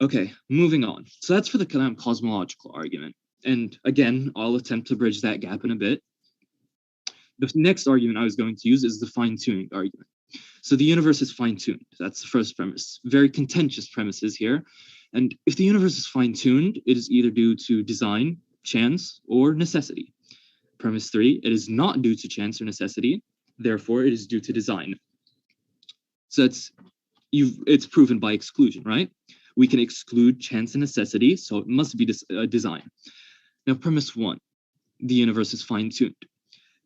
Okay, moving on. So that's for the kind of cosmological argument. And again, I'll attempt to bridge that gap in a bit. The next argument I was going to use is the fine-tuning argument. So the universe is fine-tuned. That's the first premise. Very contentious premises here. And if the universe is fine-tuned, it is either due to design, chance, or necessity. Premise three, it is not due to chance or necessity. Therefore, it is due to design. So it's proven by exclusion, right? We can exclude chance and necessity, so it must be design. Now, premise one, the universe is fine-tuned.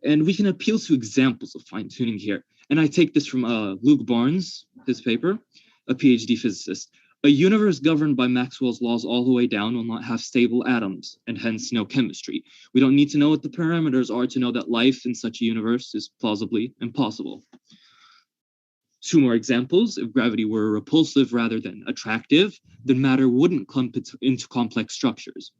And we can appeal to examples of fine-tuning here. And I take this from Luke Barnes, his paper, a PhD physicist. A universe governed by Maxwell's laws all the way down will not have stable atoms, and hence no chemistry. We don't need to know what the parameters are to know that life in such a universe is plausibly impossible. Two more examples. If gravity were repulsive rather than attractive, then matter wouldn't clump into complex structures.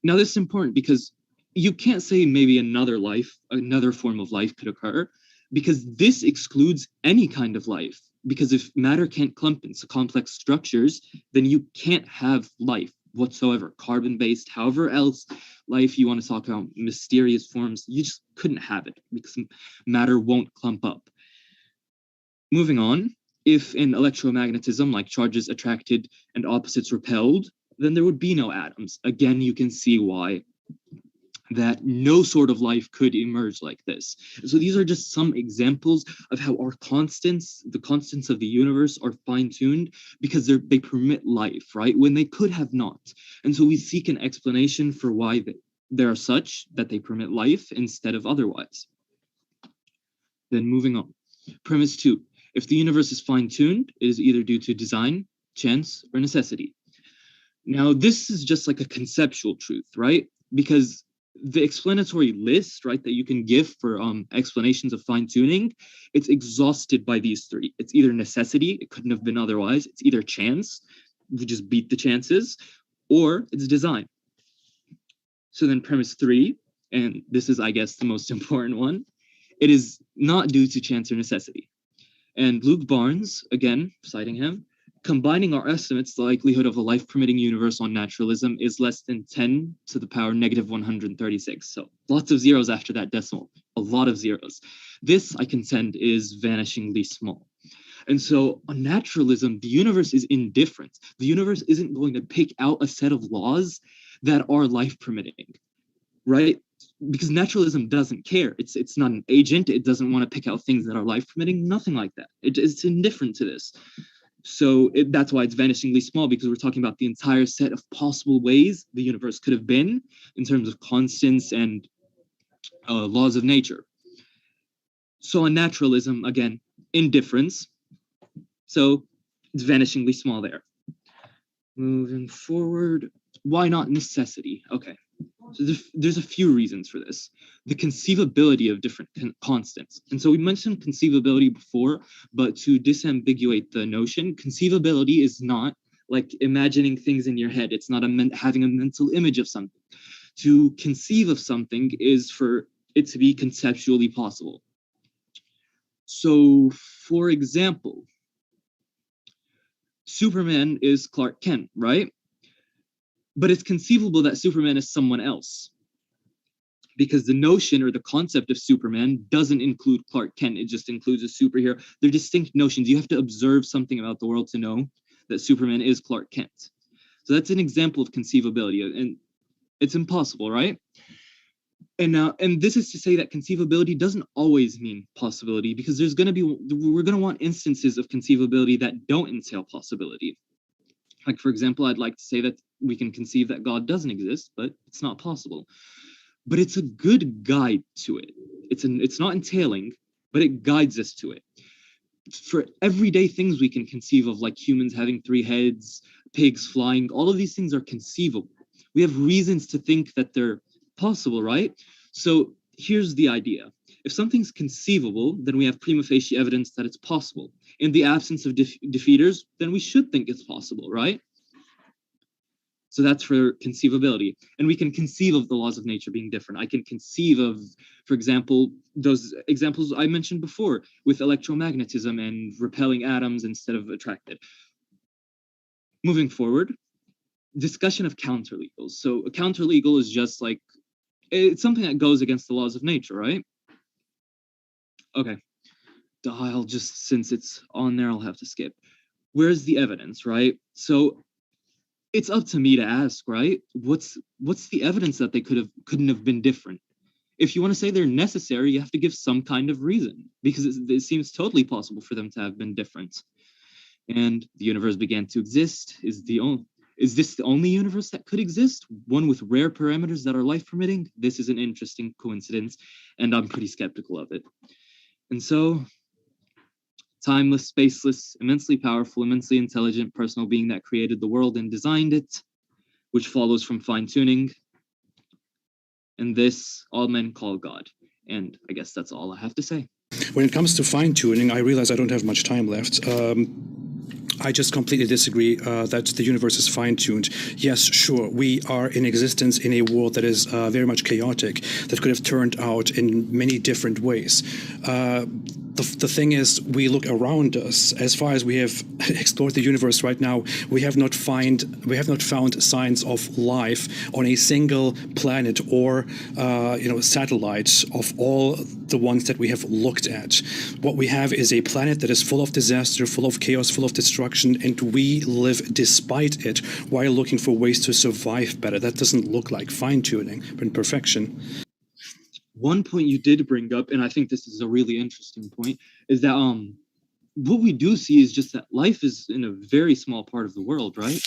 Now, this is important because you can't say maybe another form of life could occur, because this excludes any kind of life. Because if matter can't clump into complex structures, then you can't have life whatsoever, carbon-based, however else life you want to talk about, mysterious forms, you just couldn't have it because matter won't clump up. Moving on, if in electromagnetism, like charges attracted and opposites repelled, then there would be no atoms. Again, you can see why that no sort of life could emerge like this. So these are just some examples of how our constants, the constants of the universe, are fine-tuned because they permit life, right? When they could have not. And so we seek an explanation for why they are such that they permit life instead of otherwise. Then moving on. Premise two, if the universe is fine-tuned, it is either due to design, chance, or necessity. Now, this is just like a conceptual truth, right? Because the explanatory list, right, that you can give for explanations of fine-tuning, it's exhausted by these three. It's either necessity, it couldn't have been otherwise. It's either chance, we just beat the chances, or it's design. So then premise three, and this is, I guess, the most important one, it is not due to chance or necessity. And Luke Barnes, again, citing him, combining our estimates, the likelihood of a life-permitting universe on naturalism is less than 10 to the power negative 136. So lots of zeros after that decimal, a lot of zeros. This, I contend, is vanishingly small. And so on naturalism, the universe is indifferent. The universe isn't going to pick out a set of laws that are life-permitting, right? Because naturalism doesn't care. It's not an agent. It doesn't want to pick out things that are life-permitting, nothing like that. It's indifferent to this. So that's why it's vanishingly small, because we're talking about the entire set of possible ways the universe could have been in terms of constants and laws of nature. So on naturalism, again, indifference. So it's vanishingly small there. Moving forward, why not necessity? Okay, so there's a few reasons for this. The conceivability of different constants. And so we mentioned conceivability before, but to disambiguate the notion, conceivability is not like imagining things in your head. It's not having a mental image of something. To conceive of something is for it to be conceptually possible. So, for example, Superman is Clark Kent, right? But it's conceivable that Superman is someone else, because the notion or the concept of Superman doesn't include Clark Kent. It just includes a superhero. They're distinct notions. You have to observe something about the world to know that Superman is Clark Kent. So that's an example of conceivability, and it's impossible, right? And this is to say that conceivability doesn't always mean possibility, because we're going to want instances of conceivability that don't entail possibility. Like, for example, I'd like to say that we can conceive that God doesn't exist, but it's not possible. But it's a good guide to it. It's not entailing, but it guides us to it. For everyday things we can conceive of, like humans having 3 heads, pigs flying, all of these things are conceivable. We have reasons to think that they're possible, right? So here's the idea. If something's conceivable, then we have prima facie evidence that it's possible. In the absence of defeaters, then we should think it's possible, right? So that's for conceivability. And we can conceive of the laws of nature being different. I can conceive of, for example, those examples I mentioned before with electromagnetism and repelling atoms instead of attracted. Moving forward, discussion of counterlegals. So a counterlegal is just like, it's something that goes against the laws of nature, right? Okay, I'll just, since it's on there, I'll have to skip. Where's the evidence, right? So it's up to me to ask, right? What's the evidence that they couldn't have been different? If you want to say they're necessary, you have to give some kind of reason, because it seems totally possible for them to have been different. And the universe began to exist. Is this the only universe that could exist? One with rare parameters that are life permitting? This is an interesting coincidence, and I'm pretty skeptical of it. And so, timeless, spaceless, immensely powerful, immensely intelligent, personal being that created the world and designed it, which follows from fine-tuning. And this all men call God. And I guess that's all I have to say. When it comes to fine-tuning, I realize I don't have much time left. I just completely disagree that the universe is fine-tuned. Yes, sure, we are in existence in a world that is very much chaotic, that could have turned out in many different ways. The thing is, we look around us. As far as we have explored the universe right now, we have not found signs of life on a single planet or satellite of all the ones that we have looked at. What we have is a planet that is full of disaster, full of chaos, full of destruction, and we live despite it while looking for ways to survive better. That doesn't look like fine-tuning, but perfection. One point you did bring up, and I think this is a really interesting point, is that what we do see is just that life is in a very small part of the world, right?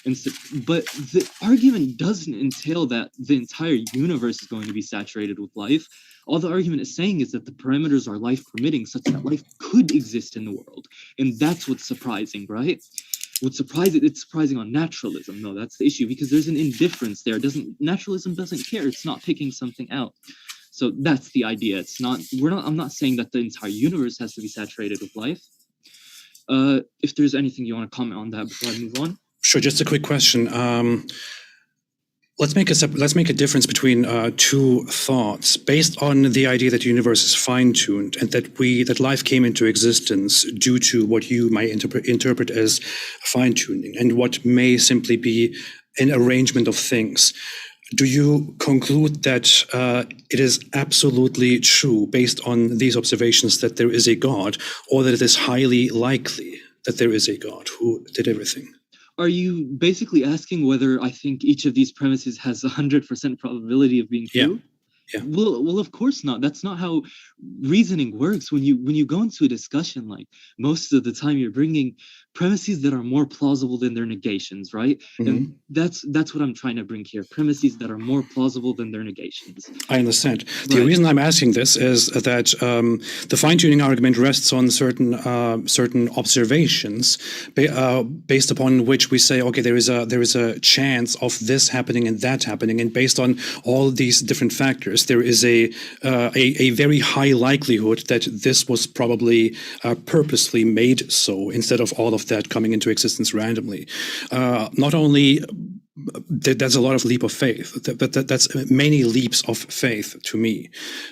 And so, but the argument doesn't entail that the entire universe is going to be saturated with life. All the argument is saying is that the parameters are life permitting, such that life could exist in the world. And that's what's surprising, right? It's surprising on naturalism. No, that's the issue, because there's an indifference there. Naturalism doesn't care. It's not picking something out. So that's the idea. I'm not saying that the entire universe has to be saturated with life. If there's anything you want to comment on that before I move on. Sure, just a quick question. Let's make a difference between two thoughts based on the idea that the universe is fine-tuned and that life came into existence due to what you might interpret as fine-tuning and what may simply be an arrangement of things. Do you conclude that it is absolutely true based on these observations that there is a God, or that it is highly likely that there is a God who did everything? Are you basically asking whether I think each of these premises has 100% probability of being true? Yeah. Well, of course not. That's not how reasoning works. When you go into a discussion, like, most of the time you're bringing premises that are more plausible than their negations, right? Mm-hmm. And that's what I'm trying to bring here. Premises that are more plausible than their negations. I understand. The reason I'm asking this is that the fine-tuning argument rests on certain observations based upon which we say, okay, there is a chance of this happening and that happening, and based on all these different factors, there is a very high likelihood that this was probably purposely made so, instead of all of that coming into existence randomly. Not only that's a lot of leap of faith, but that's many leaps of faith to me.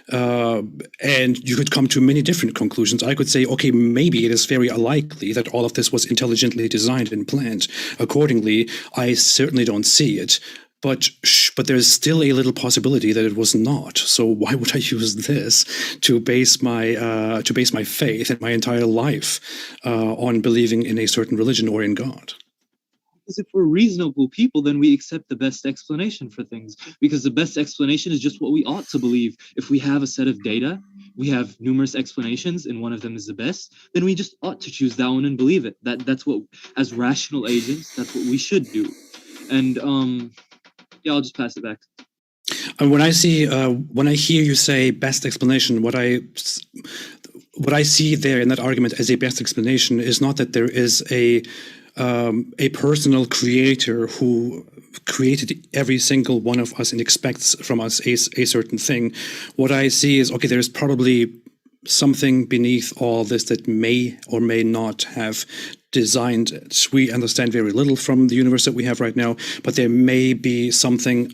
And you could come to many different conclusions. I could say, okay, maybe it is very unlikely that all of this was intelligently designed and planned. Accordingly, I certainly don't see it. But there's still a little possibility that it was not. So why would I use this to base my faith and my entire life on believing in a certain religion or in God? Because if we're reasonable people, then we accept the best explanation for things. Because the best explanation is just what we ought to believe. If we have a set of data, we have numerous explanations, and one of them is the best, then we just ought to choose that one and believe it. That's what, as rational agents, that's what we should do. And yeah, I'll just pass it back. And when I hear you say best explanation, what I see there in that argument as a best explanation is not that there is a personal creator who created every single one of us and expects from us a certain thing. What I see is, okay, there's probably something beneath all this that may or may not have designed it. We understand very little from the universe that we have right now, but there may be something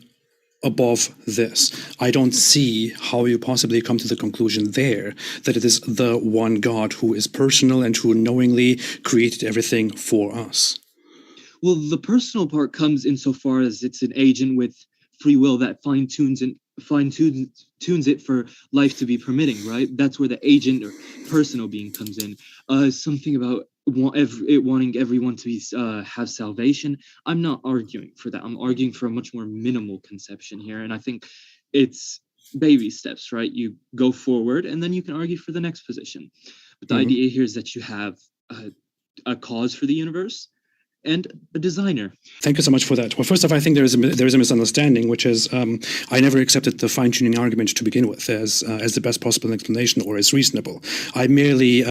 above this. I don't see how you possibly come to the conclusion there that it is the one God who is personal and who knowingly created everything for us. Well, the personal part comes insofar as it's an agent with free will that fine tunes it for life to be permitting, right? That's where the agent or personal being comes in. Something about wanting everyone to be have salvation. I'm not arguing for that. I'm arguing for a much more minimal conception here, and I think it's baby steps, right? You go forward, and then you can argue for the next position. But the idea here is that you have a cause for the universe and a designer. Thank you so much for that. Well, first off, I think there is a misunderstanding, which is I never accepted the fine-tuning argument to begin with as the best possible explanation or as reasonable. I merely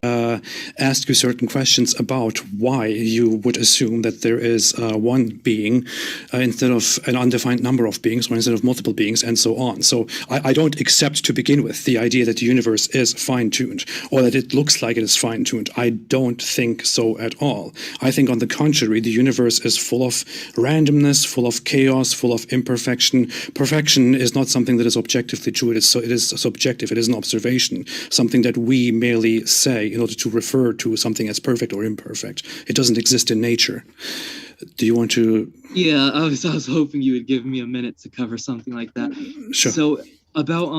asked you certain questions about why you would assume that there is one being instead of an undefined number of beings, or instead of multiple beings, and so on. So I don't accept to begin with the idea that the universe is fine-tuned or that it looks like it is fine-tuned. I don't think so at all. I think, on the contrary, the universe is full of randomness, full of chaos, full of imperfection. Perfection is not something that is objectively true. It is subjective. It is an observation, something that we merely say in order to refer to something as perfect or imperfect. It doesn't exist in nature. Do you want to? Yeah, I was hoping you would give me a minute to cover something like that. Sure. So about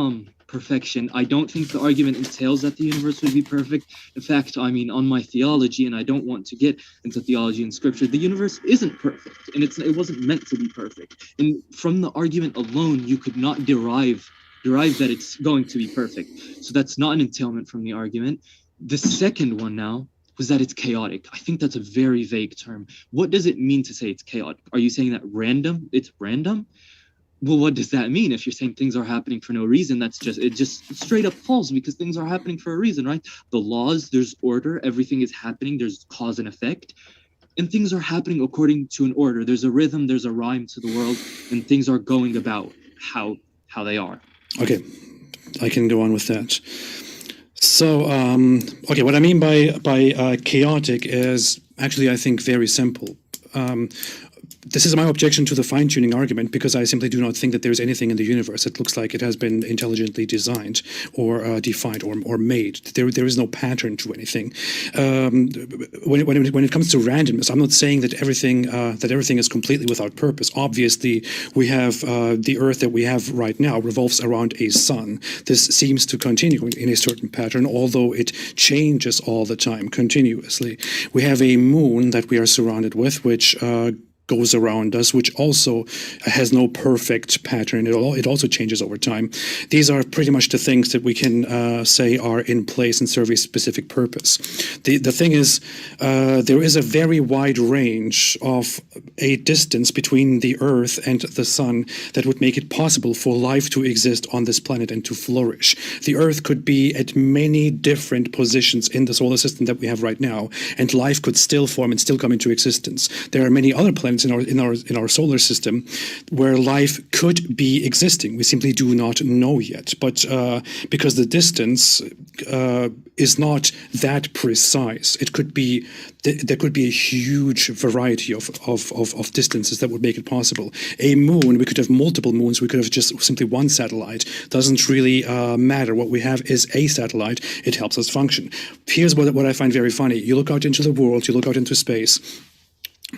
perfection, I don't think the argument entails that the universe would be perfect. In fact, I mean, on my theology, and I don't want to get into theology and scripture, the universe isn't perfect, and it wasn't meant to be perfect. And from the argument alone, you could not derive that it's going to be perfect. So that's not an entailment from the argument. The second one now was that it's chaotic. I think that's a very vague term. What does it mean to say it's chaotic? Are you saying that it's random? Well, what does that mean? If you're saying things are happening for no reason, it just straight up false, because things are happening for a reason, right? The laws, there's order, everything is happening, there's cause and effect, and things are happening according to an order. There's a rhythm, there's a rhyme to the world, and things are going about how they are. Okay, I can go on with that. So, okay, what I mean by chaotic is actually, I think, very simple. This is my objection to the fine-tuning argument, because I simply do not think that there's anything in the universe that looks like it has been intelligently designed or defined or made. There is no pattern to anything. When it comes to randomness, I'm not saying that everything is completely without purpose. Obviously, we have the Earth that we have right now revolves around a sun. This seems to continue in a certain pattern, although it changes all the time, continuously. We have a moon that we are surrounded with, which goes around us, which also has no perfect pattern. It also changes over time. These are pretty much the things that we can say are in place and serve a specific purpose. The thing is, there is a very wide range of a distance between the Earth and the Sun that would make it possible for life to exist on this planet and to flourish. The Earth could be at many different positions in the solar system that we have right now, and life could still form and still come into existence. There are many other planets in our solar system where life could be existing. We simply do not know yet, but because the distance is not that precise, there could be a huge variety of distances that would make it possible. A moon, we could have multiple moons. We could have just simply one satellite. Doesn't really matter. What we have is a satellite. It helps us function. Here's what I find very funny. You look out into the world. You look out into space.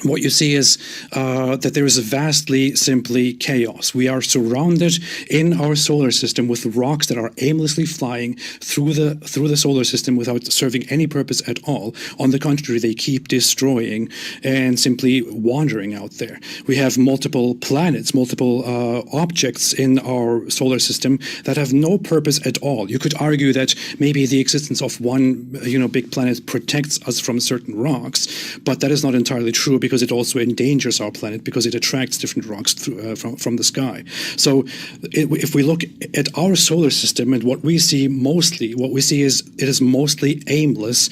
What you see is that there is vastly simply chaos. We are surrounded in our solar system with rocks that are aimlessly flying through the solar system without serving any purpose at all. On the contrary, they keep destroying and simply wandering out there. We have multiple planets, multiple objects in our solar system that have no purpose at all. You could argue that maybe the existence of one big planet protects us from certain rocks, but that is not entirely true, because it also endangers our planet, because it attracts different rocks from the sky. So if we look at our solar system and what we see is it is mostly aimless,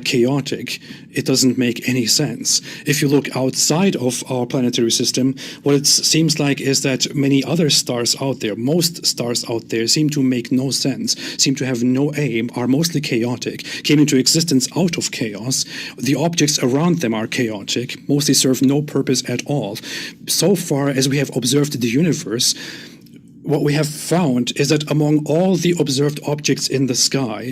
chaotic. It doesn't make any sense. If you look outside of our planetary system, what it seems like is that many other stars out there, most stars out there, seem to make no sense, seem to have no aim, are mostly chaotic, came into existence out of chaos. The objects around them are chaotic, mostly serve no purpose at all. So far as we have observed the universe, what we have found is that among all the observed objects in the sky,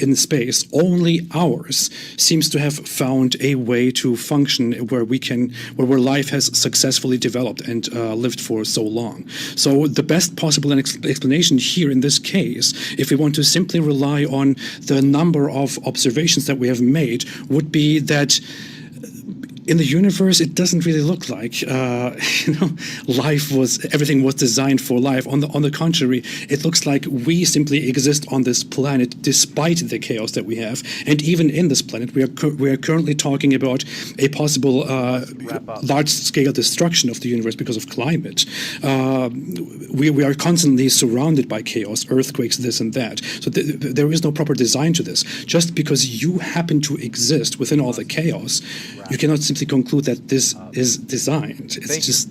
in space, only ours seems to have found a way to function where life has successfully developed and lived for so long. So the best possible explanation here in this case, if we want to simply rely on the number of observations that we have made, would be that in the universe, it doesn't really look like everything was designed for life. On the contrary, it looks like we simply exist on this planet despite the chaos that we have. And even in this planet, we are currently talking about a possible large-scale destruction of the universe because of climate. We are constantly surrounded by chaos, earthquakes, this and that. So there is no proper design to this. Just because you happen to exist within all the chaos, you cannot simply conclude that this is designed. It's just